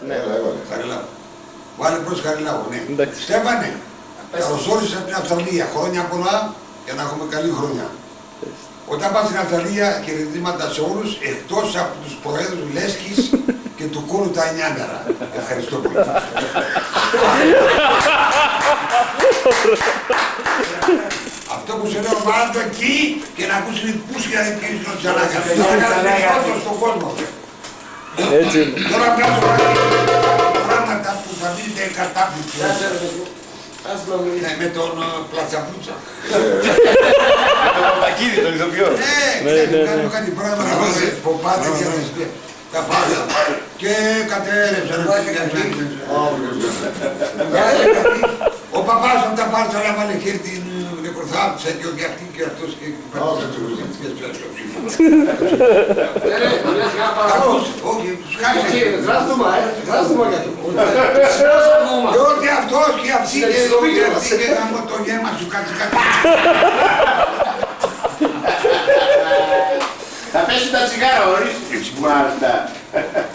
Ναι. Χαριλάου. Βάλε προς Χαριλάου, ναι. Εντάξει. Στέφανε, καλώς όρισες από την Αυστραλία. Χρόνια πολλά και να έχουμε καλή χρονιά. Όταν πας στην Αυστραλία, χαιρετήματα σε όλους, εκτός από τους προέδρους Λέσκης και του κόλου τα Εννιάνταρα. Ευχαριστώ πολύ. Αυτό που σε λέω, βάλε το εκεί και να ακούσει την πούσια και την Τσαλάκα. Στον κόσμο. Έτσι είναι. Τώρα βγάζω πράγματα που θα δείτε κατάπληκτοι. Ναι, με τον Πλατσαπλούτσα. Με τον Παπακίδη, τον ηθοποιό. Ναι, κάνω κάτι πράγματα, ποπάτε και ρεσπία. Τα πάντα. Και κατέρεψαν. Ο παπάς από τα πάρτσα έβαλε χέρι την νεκροθάπτσα και ότι αυτή και αυτός και πέρασαν τους ρουζίτικες πια στο ψήφο. Όχι, τους κάτσε. Και ότι αυτός και αυτή και γάμω το γέμα σου κάτσε κάτι. Θα πέσουν τα τσιγάρα, ορίστε. Μάλιστα.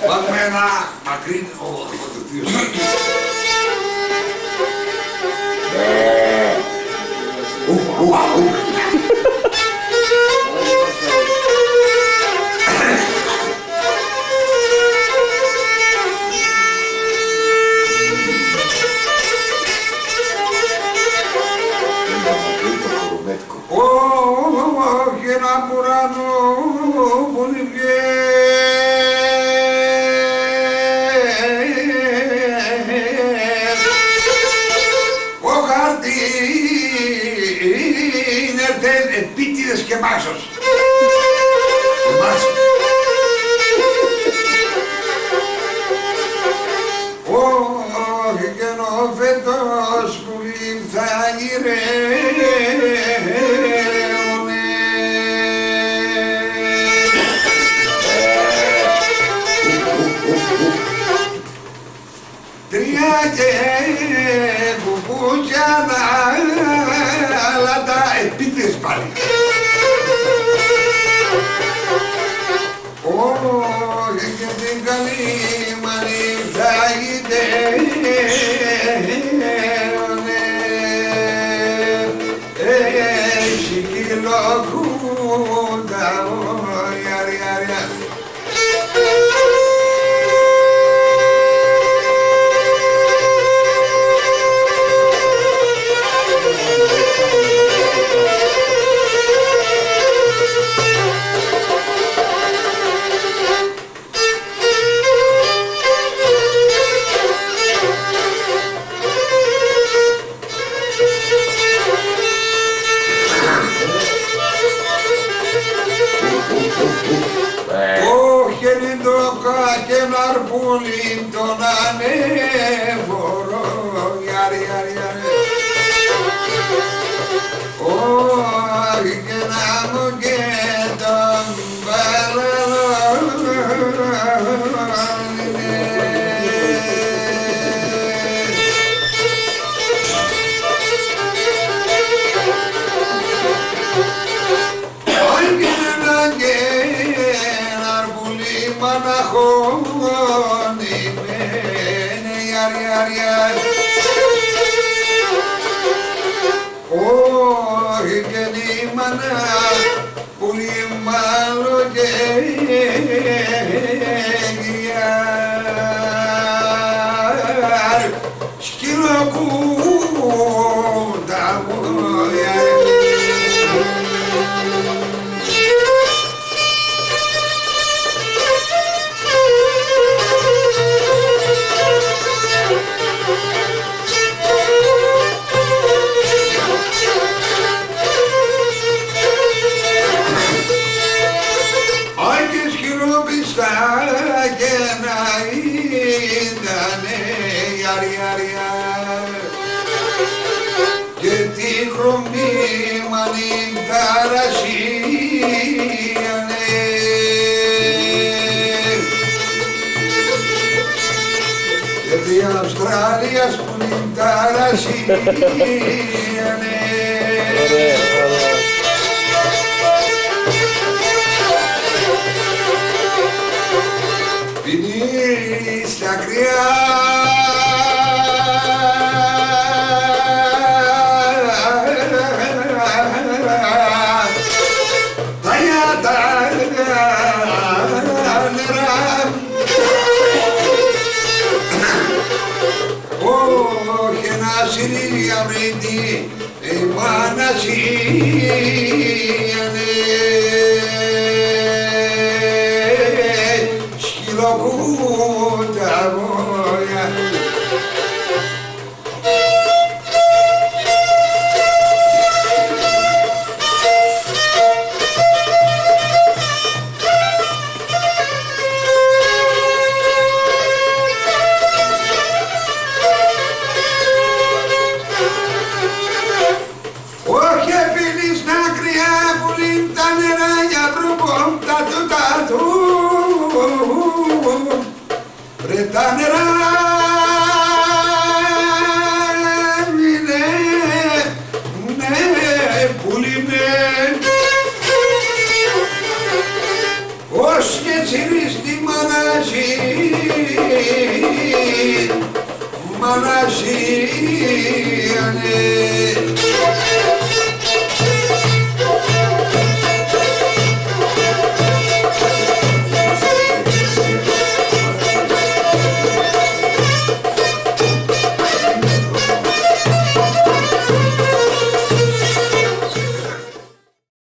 Πάμε ένα μακρύ το θείο. Όχι ένα πουράνο πολύ ο χάρτης είναι επίτηδες και μάσος. Όχι και ενώ φέτος που θα γυρεύουνε τρία και κουκούτσια αλλά τα επίτηδες πάλι. Όχι και την καλή μανή θα γητεύουνε έχει κιλοκούντα ρια. Και ναρπούλιν τον ανέφορο γιάρι. Όχι και να μου και τον παλαλό. Όχι και να και ναρπούλιν μαναχόν όχι και τη μάνα πολύ μάλλον και σκυλοκούντα μου. Και να ήτανε γιαριά και τη χρωμή μανιν ταρασίανε και τη Αυστραλίας που νιν ταρασίανε. μπαίνεις στα κρύα τα νιάτα νερά όχι ένα συρία βρέντι μάνα σκυλοκούτα βόλια. Όχι επίλης να κρυά πουλήν τα νερά για προπόμ τα του τα του. Ρε τα νερά ναι πουλήνε ως και τσιρείς τη μαναζή ναι